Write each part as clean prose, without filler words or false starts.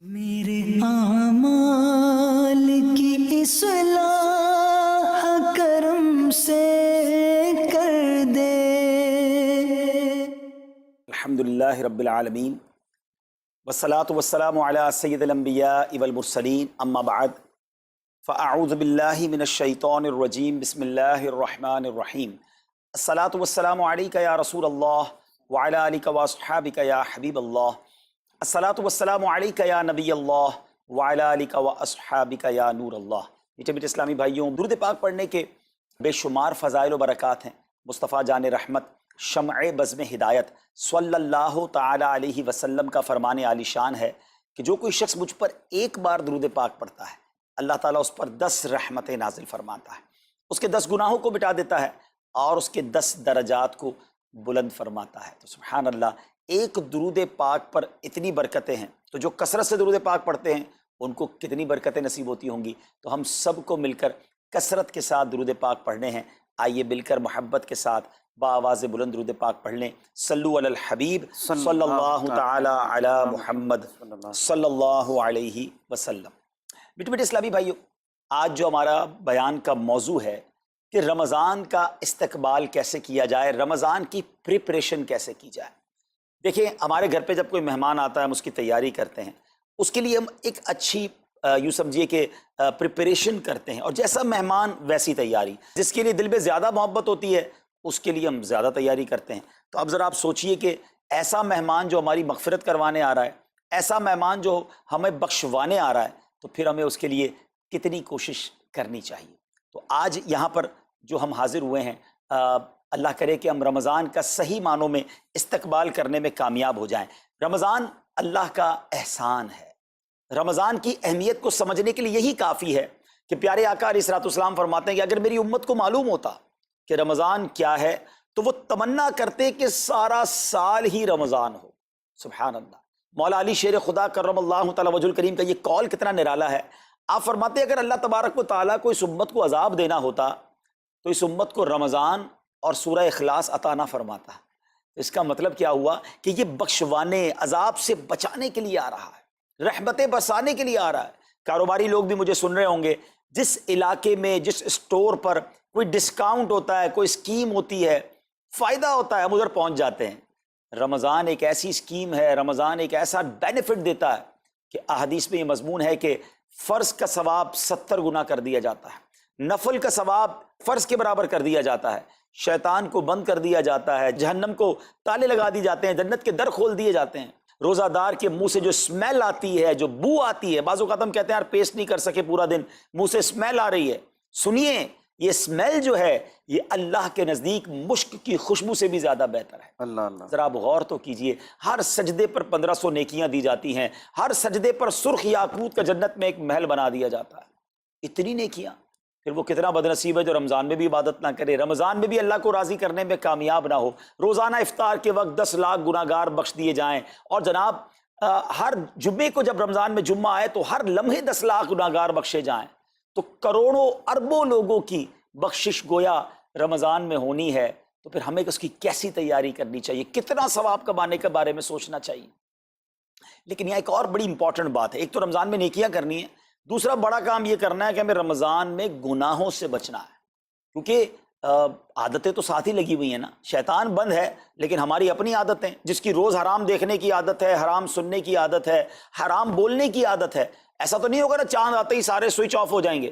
میرے اعمال کی اصلاح کرم سے کر دے۔ الحمدللہ رب العالمین والصلاة والسلام علی سید الانبیاء والمرسلین اما بعد فاعوذ باللہ من الشیطان الرجیم بسم اللہ الرحمن الرحیم الصلاة والسلام علیک یا رسول اللہ وعلی آلک واصحابک یا حبیب اللہ الصلاة والسلام علیک یا نبی اللہ وعلی آلک واصحابک یا نور اللہ۔ میٹھے میٹھے اسلامی بھائیوں، درود پاک پڑھنے کے بے شمار فضائل و برکات ہیں۔ مصطفیٰ جان رحمت شمع بزم ہدایت صلی اللہ تعالی علیہ وسلم کا فرمان عالی شان ہے کہ جو کوئی شخص مجھ پر ایک بار درود پاک پڑھتا ہے، اللہ تعالیٰ اس پر 10 رحمتیں نازل فرماتا ہے، اس کے 10 گناہوں کو مٹا دیتا ہے اور اس کے 10 درجات کو بلند فرماتا ہے۔ تو سبحان اللہ، ایک درود پاک پر اتنی برکتیں ہیں، تو جو کثرت سے درود پاک پڑھتے ہیں ان کو کتنی برکتیں نصیب ہوتی ہوں گی۔ تو ہم سب کو مل کر کثرت کے ساتھ درود پاک پڑھنے ہیں۔ آئیے مل کر محبت کے ساتھ بآواز بلند درود پاک پڑھ لیں۔ صلو علی الحبیب صلی اللہ تعالی علی محمد صلی اللہ علیہ وسلم۔ میٹھے میٹھے اسلامی بھائیوں، آج جو ہمارا بیان کا موضوع ہے کہ رمضان کا استقبال کیسے کیا جائے، رمضان کی پریپریشن کیسے کی جائے۔ دیکھیں، ہمارے گھر پہ جب کوئی مہمان آتا ہے ہم اس کی تیاری کرتے ہیں، اس کے لیے ہم ایک اچھی یوں سمجھیے کہ پریپریشن کرتے ہیں، اور جیسا مہمان ویسی تیاری۔ جس کے لیے دل میں زیادہ محبت ہوتی ہے اس کے لیے ہم زیادہ تیاری کرتے ہیں۔ تو اب ذرا آپ سوچئے کہ ایسا مہمان جو ہماری مغفرت کروانے آ رہا ہے، ایسا مہمان جو ہمیں بخشوانے آ رہا ہے، تو پھر ہمیں اس کے لیے کتنی کوشش کرنی چاہیے۔ تو آج یہاں پر جو ہم حاضر ہوئے ہیں، اللہ کرے کہ ہم رمضان کا صحیح معنوں میں استقبال کرنے میں کامیاب ہو جائیں۔ رمضان اللہ کا احسان ہے۔ رمضان کی اہمیت کو سمجھنے کے لیے یہی کافی ہے کہ پیارے آقا علیہ الصلوۃ والسلام فرماتے ہیں کہ اگر میری امت کو معلوم ہوتا کہ رمضان کیا ہے تو وہ تمنا کرتے کہ سارا سال ہی رمضان ہو۔ سبحان اللہ۔ مولا علی شیر خدا کرم اللہ تعالی وجہ الکریم کا یہ قول کتنا نرالا ہے۔ آپ فرماتے ہیں اگر اللہ تبارک و تعالیٰ کو اس امت کو عذاب دینا ہوتا تو اس امت کو رمضان اور سورہ اخلاص عطا نہ فرماتا۔ اس کا مطلب کیا ہوا کہ یہ بخشوانے، عذاب سے بچانے کے لیے آ رہا ہے، رحمتیں برسانے کے لیے آ رہا ہے۔ کاروباری لوگ بھی مجھے سن رہے ہوں گے، جس علاقے میں جس اسٹور پر کوئی ڈسکاؤنٹ ہوتا ہے، کوئی اسکیم ہوتی ہے، فائدہ ہوتا ہے، ہم ادھر پہنچ جاتے ہیں۔ رمضان ایک ایسی اسکیم ہے، رمضان ایک ایسا بینیفٹ دیتا ہے کہ احادیث میں یہ مضمون ہے کہ فرض کا ثواب 70 گنا کر دیا جاتا ہے، نفل کا ثواب فرض کے برابر کر دیا جاتا ہے، شیطان کو بند کر دیا جاتا ہے، جہنم کو تالے لگا دی جاتے ہیں، جنت کے در کھول دیے جاتے ہیں۔ روزہ دار کے منہ سے جو اسمیل آتی ہے، جو بو آتی ہے، بعض اوقات ہم کہتے ہیں یار پیسٹ نہیں کر سکے پورا دن، منہ سے اسمیل آ رہی ہے۔ سنیے، یہ اسمیل جو ہے یہ اللہ کے نزدیک مشک کی خوشبو سے بھی زیادہ بہتر ہے۔ اللہ اللہ، ذرا آپ غور تو کیجئے، ہر سجدے پر 1500 نیکیاں دی جاتی ہیں، ہر سجدے پر سرخ یاقوت کا جنت میں ایک محل بنا دیا جاتا ہے۔ اتنی نیکیاں، پھر وہ کتنا بد نصیب ہے جو رمضان میں بھی عبادت نہ کرے، رمضان میں بھی اللہ کو راضی کرنے میں کامیاب نہ ہو۔ روزانہ افطار کے وقت 10 لاکھ گناہگار بخش دیے جائیں، اور جناب ہر جمعے کو جب رمضان میں جمعہ آئے تو ہر لمحے 10 لاکھ گناہگار بخشے جائیں، تو کروڑوں اربوں لوگوں کی بخشش گویا رمضان میں ہونی ہے۔ تو پھر ہمیں اس کی کیسی تیاری کرنی چاہیے، کتنا ثواب کمانے کے بارے میں سوچنا چاہیے۔ لیکن یہاں ایک اور بڑی امپورٹنٹ بات ہے، ایک تو رمضان میں نیکیاں کرنی ہے، دوسرا بڑا کام یہ کرنا ہے کہ ہمیں رمضان میں گناہوں سے بچنا ہے، کیونکہ عادتیں تو ساتھ ہی لگی ہوئی ہیں نا۔ شیطان بند ہے لیکن ہماری اپنی عادتیں، جس کی روز حرام دیکھنے کی عادت ہے، حرام سننے کی عادت ہے، حرام بولنے کی عادت ہے۔ ایسا تو نہیں ہوگا نا چاند آتے ہی سارے سوئچ آف ہو جائیں گے،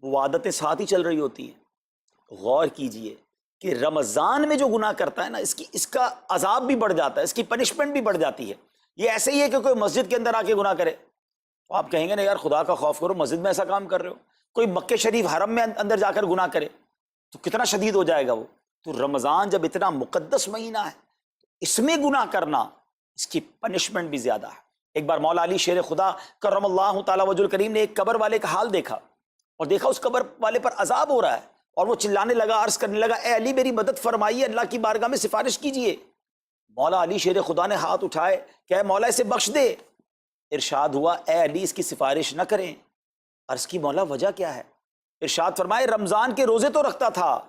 وہ عادتیں ساتھ ہی چل رہی ہوتی ہیں۔ غور کیجئے کہ رمضان میں جو گناہ کرتا ہے نا، اس کا عذاب بھی بڑھ جاتا ہے، اس کی پنشمنٹ بھی بڑھ جاتی ہے۔ یہ ایسے ہی ہے کہ کوئی مسجد کے اندر آ کے گناہ کرے، تو آپ کہیں گے نا یار خدا کا خوف کرو، مسجد میں ایسا کام کر رہے ہو۔ کوئی مکہ شریف حرم میں اندر جا کر گناہ کرے تو کتنا شدید ہو جائے گا وہ۔ تو رمضان جب اتنا مقدس مہینہ ہے، اس میں گناہ کرنا، اس کی پنشمنٹ بھی زیادہ ہے۔ ایک بار مولا علی شیر خدا کرم اللہ تعالی وجہ الکریم نے ایک قبر والے کا حال دیکھا، اور دیکھا اس قبر والے پر عذاب ہو رہا ہے، اور وہ چلانے لگا، عرض کرنے لگا اے علی میری مدد فرمائیے، اللہ کی بارگاہ میں سفارش کیجئے۔ مولا علی شیر خدا نے ہاتھ اٹھائے کہ اے مولا اسے بخش دے۔ ارشاد ہوا اے علی اس کی سفارش نہ کریں۔ عرض کی مولا وجہ کیا ہے؟ ارشاد فرمائے رمضان کے روزے تو رکھتا تھا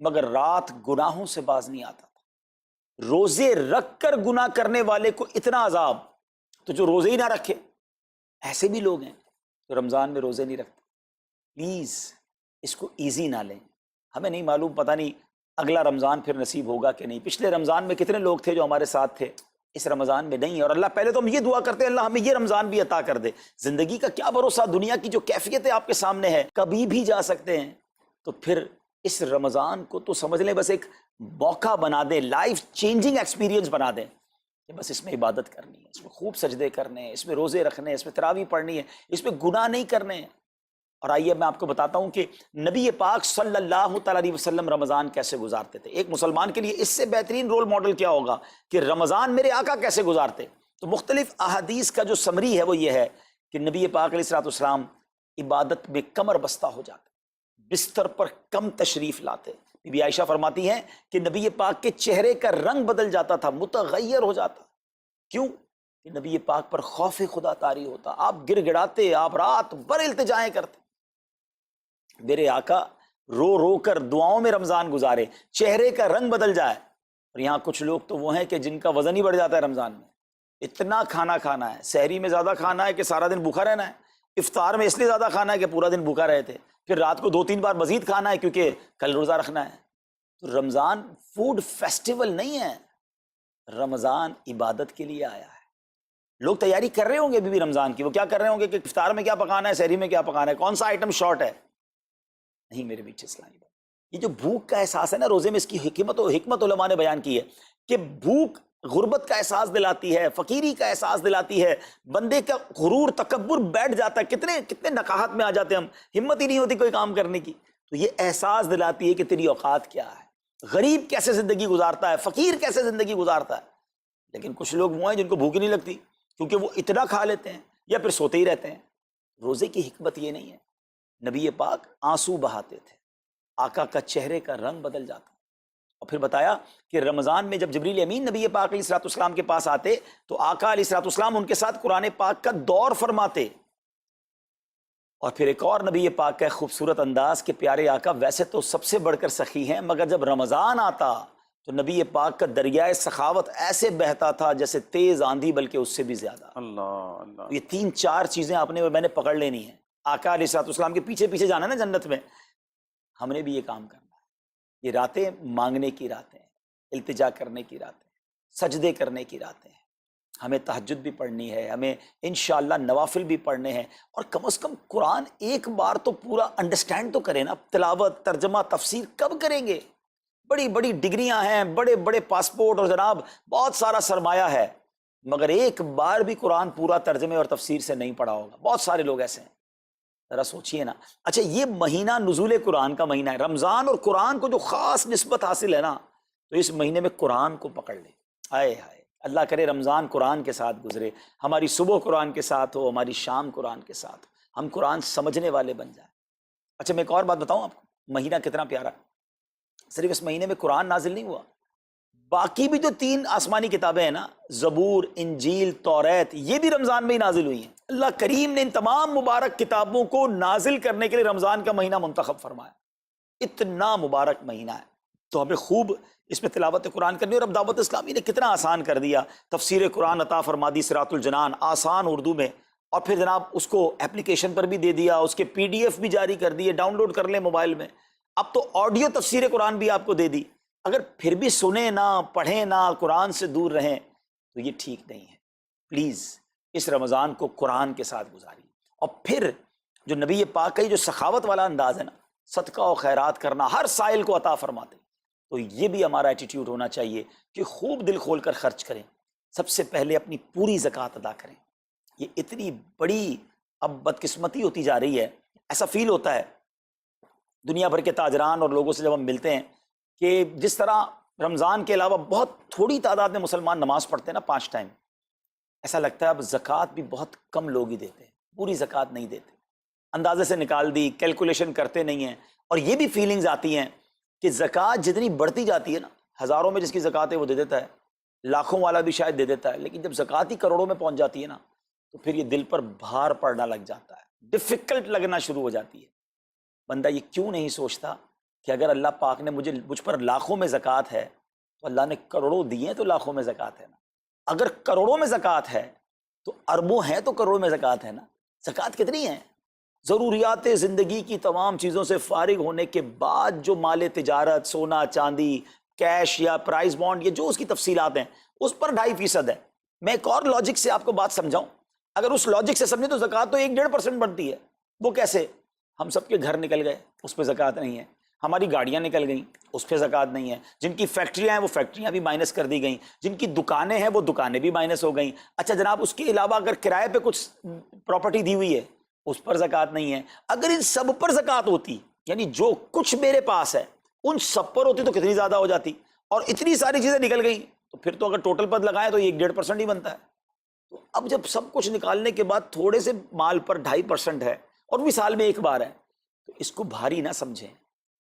مگر رات گناہوں سے باز نہیں آتا تھا۔ روزے رکھ کر گناہ کرنے والے کو اتنا عذاب، تو جو روزے ہی نہ رکھے ایسے بھی لوگ ہیں جو رمضان میں روزے نہیں رکھتے. پلیز اس کو ایزی نہ لیں. ہمیں نہیں معلوم، پتہ نہیں اگلا رمضان پھر نصیب ہوگا کہ نہیں. پچھلے رمضان میں کتنے لوگ تھے جو ہمارے ساتھ تھے، اس رمضان میں نہیں. اور اللہ پہلے تو ہم یہ دعا کرتے ہیں اللہ ہمیں یہ رمضان بھی عطا کر دے. زندگی کا کیا بھروسہ، دنیا کی جو کیفیت آپ کے سامنے ہے کبھی بھی جا سکتے ہیں. تو پھر اس رمضان کو تو سمجھ لیں بس ایک موقع بنا دیں، لائف چینجنگ ایکسپیرینس بنا دیں کہ بس اس میں عبادت کرنی ہے، اس میں خوب سجدے کرنے ہیں، اس میں روزے رکھنے ہیں، اس میں تراویح پڑھنی ہے، اس میں گناہ نہیں کرنے ہیں. اور آئیے میں آپ کو بتاتا ہوں کہ نبی پاک صلی اللہ تعالیٰ علیہ وسلم رمضان کیسے گزارتے تھے. ایک مسلمان کے لیے اس سے بہترین رول ماڈل کیا ہوگا کہ رمضان میرے آقا کیسے گزارتے. تو مختلف احادیث کا جو سمری ہے وہ یہ ہے کہ نبی پاک علیہ الصلوۃ والسلام عبادت میں کمر بستہ ہو جاتے، بستر پر کم تشریف لاتے. بی بی عائشہ فرماتی ہیں کہ نبی پاک کے چہرے کا رنگ بدل جاتا تھا، متغیر ہو جاتا. کیوں؟ کہ نبی پاک پر خوف خدا طاری ہوتا. آپ گر گڑاتے، آپ رات بھر التجائیں کرتے. میرے آقا رو رو کر دعاؤں میں رمضان گزارے، چہرے کا رنگ بدل جائے. اور یہاں کچھ لوگ تو وہ ہیں کہ جن کا وزن ہی بڑھ جاتا ہے رمضان میں. اتنا کھانا کھانا ہے، سحری میں زیادہ کھانا ہے کہ سارا دن بھوکا رہنا ہے، افطار میں اس لیے زیادہ کھانا ہے کہ پورا دن بھوکا رہے تھے، پھر رات کو 2-3 بار مزید کھانا ہے کیونکہ کل روزہ رکھنا ہے. تو رمضان فوڈ فیسٹیول نہیں ہے، رمضان عبادت کے لیے آیا ہے. لوگ تیاری کر رہے ہوں گے بھی رمضان کی، وہ کیا کر رہے ہوں گے کہ افطار میں کیا پکانا ہے، سحری میں کیا پکانا ہے، کون سا آئٹم شارٹ ہے. نہیں میرے بیچ اسلامی بات، یہ جو بھوک کا احساس ہے نا روزے میں، اس کی حکمت علماء نے بیان کی ہے کہ بھوک غربت کا احساس دلاتی ہے، فقیری کا احساس دلاتی ہے، بندے کا غرور تکبر بیٹھ جاتا ہے. کتنے نقاہت میں آ جاتے ہیں ہم، ہمت ہی نہیں ہوتی کوئی کام کرنے کی. تو یہ احساس دلاتی ہے کہ تیری اوقات کیا ہے، غریب کیسے زندگی گزارتا ہے، فقیر کیسے زندگی گزارتا ہے. لیکن کچھ لوگ وہ ہیں جن کو بھوک ہی نہیں لگتی کیونکہ وہ اتنا کھا لیتے ہیں یا پھر سوتے ہی رہتے ہیں. روزے کی حکمت یہ نہیں ہے. نبی پاک آنسو بہاتے تھے، آقا کا چہرے کا رنگ بدل جاتا. اور پھر بتایا کہ رمضان میں جب جبریل امین نبی پاک علیہ الصلوۃ والسلام کے پاس آتے تو آقا علیہ الصلوۃ والسلام ان کے ساتھ قرآن پاک کا دور فرماتے. اور پھر ایک اور نبی پاک کا خوبصورت انداز کہ پیارے آقا ویسے تو سب سے بڑھ کر سخی ہیں، مگر جب رمضان آتا تو نبی پاک کا دریائے سخاوت ایسے بہتا تھا جیسے تیز آندھی، بلکہ اس سے بھی زیادہ. اللہ اللہ. یہ 3-4 چیزیں آپ نے اور میں نے پکڑ لینی ہیں. آقا علیہ الصلوۃ والسلام کے پیچھے پیچھے جانا ہے نا جنت میں، ہم نے بھی یہ کام کرنا ہے. یہ راتیں مانگنے کی راتیں ہیں، التجا کرنے کی راتیں ہیں، سجدے کرنے کی راتیں ہیں. ہمیں تہجد بھی پڑھنی ہے، ہمیں انشاءاللہ نوافل بھی پڑھنے ہیں. اور کم از کم قرآن ایک بار تو پورا انڈرسٹینڈ تو کریں نا. تلاوت، ترجمہ، تفسیر کب کریں گے؟ بڑی بڑی ڈگریاں ہیں، بڑے بڑے پاسپورٹ اور جناب بہت سارا سرمایہ ہے، مگر ایک بار بھی قرآن پورا ترجمے اور تفسیر سے نہیں پڑھا ہوگا. بہت سارے لوگ ایسے ہیں. ذرا سوچئے نا. اچھا یہ مہینہ نزول قرآن کا مہینہ ہے، رمضان، اور قرآن کو جو خاص نسبت حاصل ہے نا، تو اس مہینے میں قرآن کو پکڑ لے. ہائے ہائے، اللہ کرے رمضان قرآن کے ساتھ گزرے، ہماری صبح قرآن کے ساتھ ہو، ہماری شام قرآن کے ساتھ ہو، ہم قرآن سمجھنے والے بن جائیں. اچھا میں ایک اور بات بتاؤں آپ کو، مہینہ کتنا پیارا. صرف اس مہینے میں قرآن نازل نہیں ہوا، باقی بھی جو 3 آسمانی کتابیں ہیں نا، زبور، انجیل، توریت، یہ بھی رمضان میں ہی نازل ہوئی ہیں. اللہ کریم نے ان تمام مبارک کتابوں کو نازل کرنے کے لیے رمضان کا مہینہ منتخب فرمایا. اتنا مبارک مہینہ ہے تو ہمیں خوب اس میں تلاوت قرآن کرنی. اور اب دعوت اسلامی نے کتنا آسان کر دیا، تفسیر قرآن عطا فرما دی، صراط الجنان آسان اردو میں، اور پھر جناب اس کو اپلیکیشن پر بھی دے دیا، اس کے PDF بھی جاری کر دیے، ڈاؤن لوڈ کر لیں موبائل میں. اب تو آڈیو تفسیر قرآن بھی آپ کو دے دی. اگر پھر بھی سنیں نہ، پڑھیں نہ، قرآن سے دور رہیں تو یہ ٹھیک نہیں ہے. پلیز اس رمضان کو قرآن کے ساتھ گزاری. اور پھر جو نبی پاک کا یہ جو سخاوت والا انداز ہے نا، صدقہ و خیرات کرنا، ہر سائل کو عطا فرماتے، تو یہ بھی ہمارا ایٹیٹیوڈ ہونا چاہیے کہ خوب دل کھول کر خرچ کریں. سب سے پہلے اپنی پوری زکوٰۃ ادا کریں. یہ اتنی بڑی اب بدقسمتی ہوتی جا رہی ہے. ایسا فیل ہوتا ہے دنیا بھر کے تاجران اور لوگوں سے جب ہم ملتے ہیں کہ جس طرح رمضان کے علاوہ بہت تھوڑی تعداد میں مسلمان نماز پڑھتے ہیں نا 5 ٹائم، ایسا لگتا ہے اب زکوٰۃ بھی بہت کم لوگ ہی دیتے ہیں، پوری زکوٰۃ نہیں دیتے، اندازے سے نکال دی، کیلکولیشن کرتے نہیں ہیں. اور یہ بھی فیلنگز آتی ہیں کہ زکوٰۃ جتنی بڑھتی جاتی ہے نا، ہزاروں میں جس کی زکوٰۃ ہے وہ دے دیتا ہے، لاکھوں والا بھی شاید دے دیتا ہے، لیکن جب زکوٰۃ ہی کروڑوں میں پہنچ جاتی ہے نا تو پھر یہ دل پر بھار پڑنا لگ جاتا ہے، ڈیفیکلٹ لگنا شروع ہو جاتی ہے. بندہ یہ کیوں نہیں سوچتا کہ اگر اللہ پاک نے مجھ پر لاکھوں میں زکوٰۃ ہے تو اللہ نے کروڑوں دیے تو لاکھوں میں زکوٰۃ ہے نا. اگر کروڑوں میں زکوٰۃ ہے تو اربوں ہیں تو کروڑوں میں زکوٰۃ ہے نا. زکوٰۃ کتنی ہے؟ ضروریات زندگی کی تمام چیزوں سے فارغ ہونے کے بعد جو مال تجارت، سونا چاندی، کیش یا پرائز بانڈ، یہ جو اس کی تفصیلات ہیں، اس پر 2.5% ہے. میں ایک اور لاجک سے آپ کو بات سمجھاؤں. اگر اس لاجک سے سمجھیں تو زکوٰۃ تو 1-1.5% بنتی ہے. وہ کیسے؟ ہم سب کے گھر نکل گئے، اس پہ زکوٰۃ نہیں ہے. ہماری گاڑیاں نکل گئیں، اس پہ زکوٰۃ نہیں ہے. جن کی فیکٹریاں ہیں وہ فیکٹریاں بھی مائنس کر دی گئیں. جن کی دکانیں ہیں وہ دکانیں بھی مائنس ہو گئیں. اچھا جناب، اس کے علاوہ اگر کرائے پہ کچھ پراپرٹی دی ہوئی ہے اس پر زکوٰۃ نہیں ہے. اگر ان سب پر زکوٰۃ ہوتی، یعنی جو کچھ میرے پاس ہے ان سب پر ہوتی، تو کتنی زیادہ ہو جاتی. اور اتنی ساری چیزیں نکل گئیں تو پھر تو اگر ٹوٹل پر لگائیں تو 1-1.5% ہی بنتا ہے. تو اب جب سب کچھ نکالنے کے بعد تھوڑے سے مال پر 2.5% ہے اور بھی سال میں ایک بار ہے، تو اس کو بھاری نہ سمجھیں.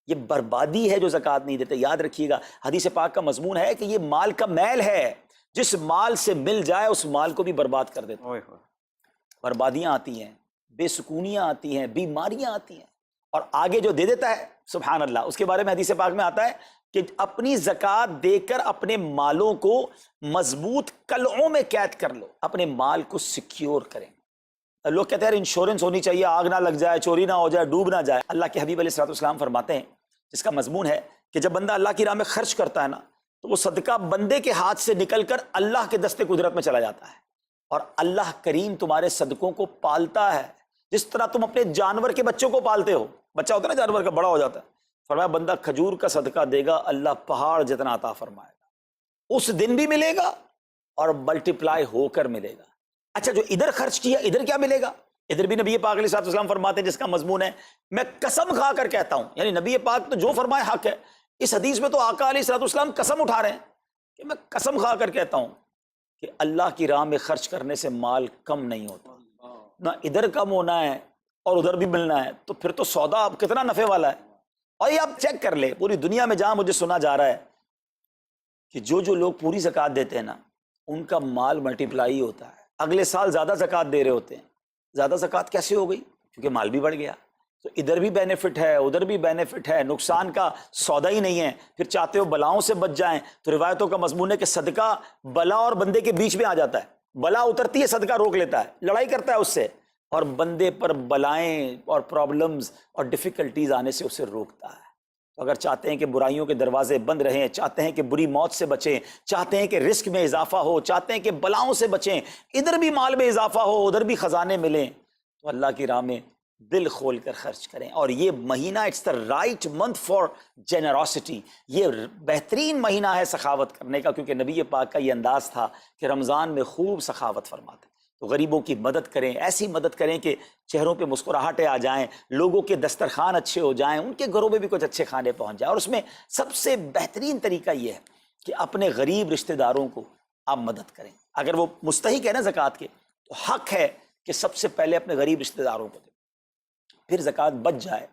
یہ بربادی ہے جو زکوٰۃ نہیں دیتے. یاد رکھیے گا، حدیث پاک کا مضمون ہے کہ یہ مال کا میل ہے، جس مال سے مل جائے اس مال کو بھی برباد کر دیتا ہے. بربادیاں آتی ہیں، بے سکونیاں آتی ہیں، بیماریاں آتی ہیں. اور آگے جو دے دیتا ہے سبحان اللہ، اس کے بارے میں حدیث پاک میں آتا ہے کہ اپنی زکوٰۃ دے کر اپنے مالوں کو مضبوط قلعوں میں قید کر لو، اپنے مال کو سیکیور کریں. لوگ کہتے ہیں انشورنس ہونی چاہیے، آگ نہ لگ جائے، چوری نہ ہو جائے، ڈوب نہ جائے. اللہ کے حبیب علیہ الصلوۃ والسلام فرماتے ہیں، جس کا مضمون ہے کہ جب بندہ اللہ کی راہ میں خرچ کرتا ہے نا، تو وہ صدقہ بندے کے ہاتھ سے نکل کر اللہ کے دستے قدرت میں چلا جاتا ہے. اور اللہ کریم تمہارے صدقوں کو پالتا ہے جس طرح تم اپنے جانور کے بچوں کو پالتے ہو. بچہ ہوتا ہے نا جانور کا، بڑا ہو جاتا ہے. فرمایا بندہ کھجور کا صدقہ دے گا، اللہ پہاڑ جتنا عطا فرمائے گا. اس دن بھی ملے گا اور ملٹیپلائی ہو کر ملے گا. اچھا، جو ادھر خرچ کیا ادھر کیا ملے گا؟ ادھر بھی نبی پاک علیہ الصلوۃ والسلام فرماتے ہیں، جس کا مضمون ہے میں قسم کھا کر کہتا ہوں، یعنی نبی پاک تو جو فرمائے حق ہے. اس حدیث میں تو آقا علیہ الصلوۃ والسلام قسم اٹھا رہے ہیں کہ میں قسم کھا کر کہتا ہوں کہ اللہ کی راہ میں خرچ کرنے سے مال کم نہیں ہوتا. نہ ادھر کم ہونا ہے اور ادھر بھی ملنا ہے، تو پھر تو سودا اب کتنا نفع والا ہے. اور یہ آپ چیک کر لیں، پوری دنیا میں جہاں مجھے سنا جا رہا ہے کہ جو لوگ پوری زکوٰۃ دیتے ہیں نا، ان کا مال ملٹیپلائی ہوتا ہے. اگلے سال زیادہ زکوٰۃ دے رہے ہوتے ہیں. زیادہ زکوٰۃ کیسے ہو گئی؟ کیونکہ مال بھی بڑھ گیا. تو ادھر بھی بینیفٹ ہے، ادھر بھی بینیفٹ ہے، نقصان کا سودا ہی نہیں ہے. پھر چاہتے ہو بلاؤں سے بچ جائیں، تو روایتوں کا مضمون ہے کہ صدقہ بلا اور بندے کے بیچ میں آ جاتا ہے. بلا اترتی ہے، صدقہ روک لیتا ہے، لڑائی کرتا ہے اس سے، اور بندے پر بلائیں اور پرابلمز اور ڈیفیکلٹیز آنے سے اسے روکتا ہے. تو اگر چاہتے ہیں کہ برائیوں کے دروازے بند رہیں، چاہتے ہیں کہ بری موت سے بچیں، چاہتے ہیں کہ رزق میں اضافہ ہو، چاہتے ہیں کہ بلاؤں سے بچیں، ادھر بھی مال میں اضافہ ہو، ادھر بھی خزانے ملیں، تو اللہ کی راہ میں دل کھول کر خرچ کریں. اور یہ مہینہ it's the right month for generosity. یہ بہترین مہینہ ہے سخاوت کرنے کا، کیونکہ نبی پاک کا یہ انداز تھا کہ رمضان میں خوب سخاوت فرماتے. تو غریبوں کی مدد کریں، ایسی مدد کریں کہ چہروں پہ مسکراہٹیں آ جائیں، لوگوں کے دسترخوان اچھے ہو جائیں، ان کے گھروں میں بھی کچھ اچھے کھانے پہنچ جائیں. اور اس میں سب سے بہترین طریقہ یہ ہے کہ اپنے غریب رشتہ داروں کو آپ مدد کریں. اگر وہ مستحق ہے نا زکوٰۃ کے، تو حق ہے کہ سب سے پہلے اپنے غریب رشتہ داروں کو دیں. پھر زکوٰۃ بچ جائے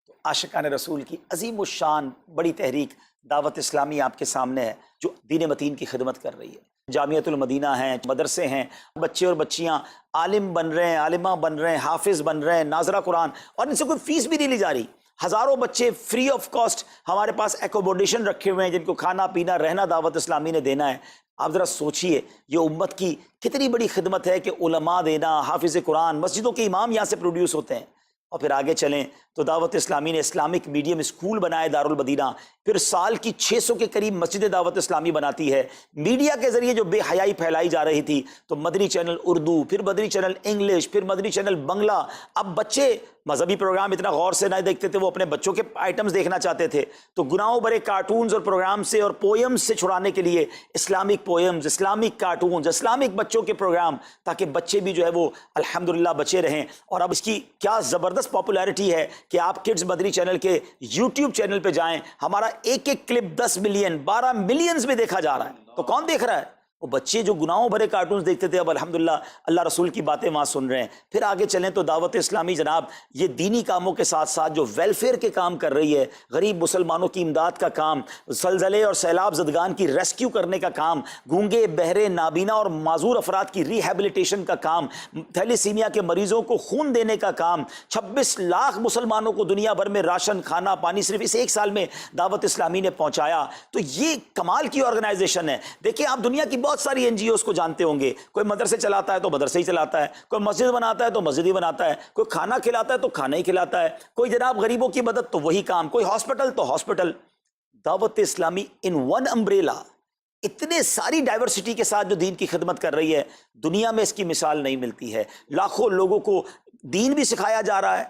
تو عاشقان رسول کی عظیم الشان بڑی تحریک دعوت اسلامی آپ کے سامنے ہے، جو دین متین کی خدمت کر رہی ہے. جامعۃ المدینہ ہیں، مدرسے ہیں، بچے اور بچیاں عالم بن رہے ہیں، عالمہ بن رہے ہیں، حافظ بن رہے ہیں، ناظرہ قرآن، اور ان سے کوئی فیس بھی نہیں لی جا رہی. ہزاروں بچے فری آف کاسٹ ہمارے پاس ایکوموڈیشن رکھے ہوئے ہیں، جن کو کھانا پینا رہنا دعوت اسلامی نے دینا ہے. آپ ذرا سوچئے یہ امت کی کتنی بڑی خدمت ہے کہ علماء دینا، حافظ قرآن، مسجدوں کے امام یہاں سے پروڈیوس ہوتے ہیں. اور پھر آگے چلیں تو دعوت اسلامی نے اسلامک میڈیم اسکول بنائے دارالمدینہ. پھر سال کی 600 کے قریب مسجد دعوت اسلامی بناتی ہے. میڈیا کے ذریعے جو بے حیائی پھیلائی جا رہی تھی، تو مدنی چینل اردو، پھر مدنی چینل انگلش، پھر مدنی چینل بنگلہ. اب بچے مذہبی پروگرام اتنا غور سے نہیں دیکھتے تھے، وہ اپنے بچوں کے آئٹمز دیکھنا چاہتے تھے. تو گناہوں بھرے کارٹونز اور پروگرام سے اور پوئمز سے چھڑانے کے لیے Islamic poems, Islamic cartoons, Islamic بچوں کے پروگرام، تاکہ بچے بھی جو ہے وہ الحمدللہ بچے رہیں. اور اب اس کی کیا زبردست پاپولیرٹی ہے کہ آپ کڈز مدنی چینل کے یوٹیوب چینل پہ جائیں، ہمارا ایک ایک کلپ 10 ملین 12 ملینز میں دیکھا جا رہا ہے. تو کون دیکھ رہا ہے؟ وہ بچے جو گناہوں بھرے کارٹونز دیکھتے تھے، اب الحمدللہ اللہ رسول کی باتیں وہاں سن رہے ہیں. پھر آگے چلیں تو دعوت اسلامی جناب یہ دینی کاموں کے ساتھ ساتھ جو ویلفیئر کے کام کر رہی ہے، غریب مسلمانوں کی امداد کا کام، زلزلے اور سیلاب زدگان کی ریسکیو کرنے کا کام، گونگے بہرے نابینا اور معذور افراد کی ریہیبلیٹیشن کا کام، تھیلیسیمیا کے مریضوں کو خون دینے کا کام، 26 لاکھ مسلمانوں کو دنیا بھر میں راشن، کھانا پانی صرف اس ایک سال میں دعوت اسلامی نے پہنچایا. تو یہ کمال کی آرگنائزیشن ہے. دیکھیں آپ دنیا کی بہت ساری NGOs کو جانتے ہوں گے، کوئی مدرسے چلاتا ہے تو مدرسے ہی چلاتا ہے، کوئی مسجد بناتا ہے تو مسجد ہی بناتا ہے، کوئی کھانا کھلاتا ہے تو کھانا ہی کھلاتا ہے، کوئی جناب غریبوں کی مدد تو وہی کام، کوئی ہاسپٹل تو ہاسپٹل۔ دعوت اسلامی ان ون امبریلا اتنے ساری ڈائیورسٹی کے ساتھ جو دین کی خدمت کر رہی ہے، دنیا میں اس کی مثال نہیں ملتی ہے۔ لاکھوں لوگوں کو دین بھی سکھایا جا رہا ہے،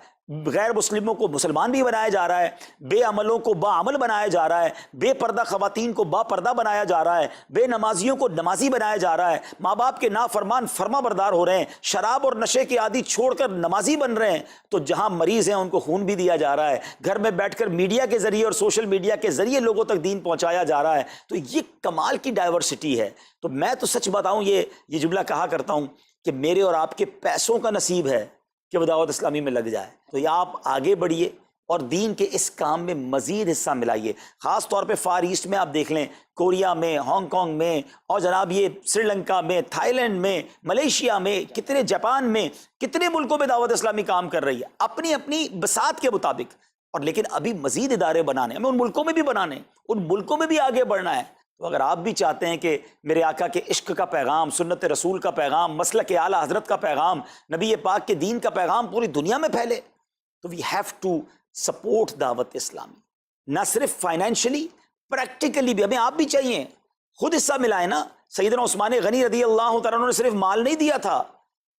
غیر مسلموں کو مسلمان بھی بنایا جا رہا ہے، بے عملوں کو با عمل بنایا جا رہا ہے، بے پردہ خواتین کو با پردہ بنایا جا رہا ہے، بے نمازیوں کو نمازی بنایا جا رہا ہے، ماں باپ کے نافرمان فرما بردار ہو رہے ہیں، شراب اور نشے کے عادی چھوڑ کر نمازی بن رہے ہیں، تو جہاں مریض ہیں ان کو خون بھی دیا جا رہا ہے، گھر میں بیٹھ کر میڈیا کے ذریعے اور سوشل میڈیا کے ذریعے لوگوں تک دین پہنچایا جا رہا ہے۔ تو یہ کمال کی ڈائیورسٹی ہے۔ تو میں تو سچ بتاؤں، یہ جملہ کہا کرتا ہوں کہ میرے اور آپ کے پیسوں کا نصیب ہے کہ وہ دعوت اسلامی میں لگ جائے۔ تو یہ آپ آگے بڑھیے اور دین کے اس کام میں مزید حصہ ملائیے۔ خاص طور پہ فار ایسٹ میں آپ دیکھ لیں، کوریا میں، ہانگ کانگ میں، اور جناب یہ سری لنکا میں، تھائی لینڈ میں، ملیشیا میں، کتنے جاپان میں، کتنے ملکوں میں دعوت اسلامی کام کر رہی ہے اپنی اپنی بساط کے مطابق۔ اور لیکن ابھی مزید ادارے بنانے، ہمیں ان ملکوں میں بھی بنانے، ان ملکوں میں بھی آگے بڑھنا ہے۔ تو اگر آپ بھی چاہتے ہیں کہ میرے آقا کے عشق کا پیغام، سنت رسول کا پیغام، مسلک اعلیٰ حضرت کا پیغام، نبی پاک کے دین کا پیغام پوری دنیا میں پھیلے، تو وی ہیو ٹو سپورٹ دعوت اسلامی، نہ صرف فائنینشلی، پریکٹیکلی بھی۔ ہمیں آپ بھی چاہیے، خود حصہ ملائیں نا۔ سیدنا عثمان غنی رضی اللہ تعالیٰ عنہ نے صرف مال نہیں دیا تھا،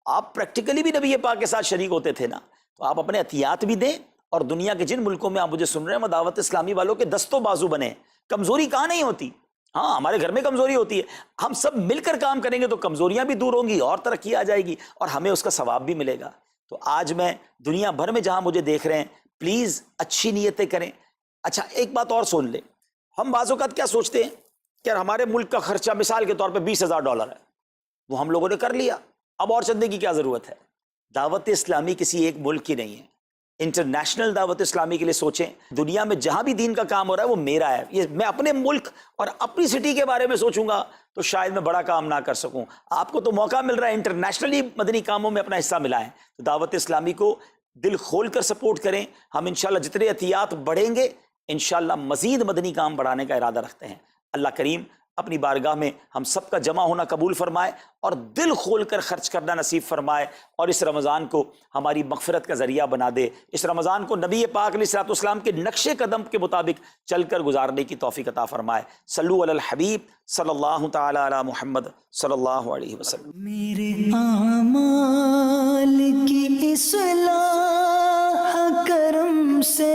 آپ پریکٹیکلی بھی نبی پاک کے ساتھ شریک ہوتے تھے نا۔ تو آپ اپنے عطیات بھی دیں، اور دنیا کے جن ملکوں میں آپ مجھے سن رہے ہیں وہ دعوت اسلامی والوں کے دستوں بازو بنے۔ کمزوری کہاں نہیں ہوتی، ہاں ہمارے گھر میں کمزوری ہوتی ہے، ہم سب مل کر کام کریں گے تو کمزوریاں بھی دور ہوں گی اور ترقی آ جائے گی، اور ہمیں اس کا ثواب بھی ملے گا۔ تو آج میں دنیا بھر میں جہاں مجھے دیکھ رہے ہیں، پلیز اچھی نیتیں کریں۔ اچھا ایک بات اور سن لیں، ہم بعض اوقات کیا سوچتے ہیں کہ ہمارے ملک کا خرچہ مثال کے طور پہ $20,000 ہے، وہ ہم لوگوں نے کر لیا، اب اور چندے کی کیا ضرورت ہے؟ دعوت اسلامی کسی ایک ملک کی نہیں ہے، انٹرنیشنل دعوت اسلامی کے لیے سوچیں۔ دنیا میں جہاں بھی دین کا کام ہو رہا ہے وہ میرا ہے، یہ میں اپنے ملک اور اپنی سٹی کے بارے میں سوچوں گا تو شاید میں بڑا کام نہ کر سکوں۔ آپ کو تو موقع مل رہا ہے انٹرنیشنلی مدنی کاموں میں اپنا حصہ ملائیں، تو دعوت اسلامی کو دل کھول کر سپورٹ کریں۔ ہم انشاءاللہ جتنے عطیات بڑھیں گے انشاءاللہ مزید مدنی کام بڑھانے کا ارادہ رکھتے ہیں۔ اللہ کریم اپنی بارگاہ میں ہم سب کا جمع ہونا قبول فرمائے اور دل کھول کر خرچ کرنا نصیب فرمائے، اور اس رمضان کو ہماری مغفرت کا ذریعہ بنا دے۔ اس رمضان کو نبی پاک علیہ الصلوۃ والسلام کے نقش قدم کے مطابق چل کر گزارنے کی توفیق عطا فرمائے۔ صلو علی الحبیب صلی اللہ تعالی علی محمد صلی اللہ علیہ وسلم۔ میرے اعمال کی اصلاح کرم سے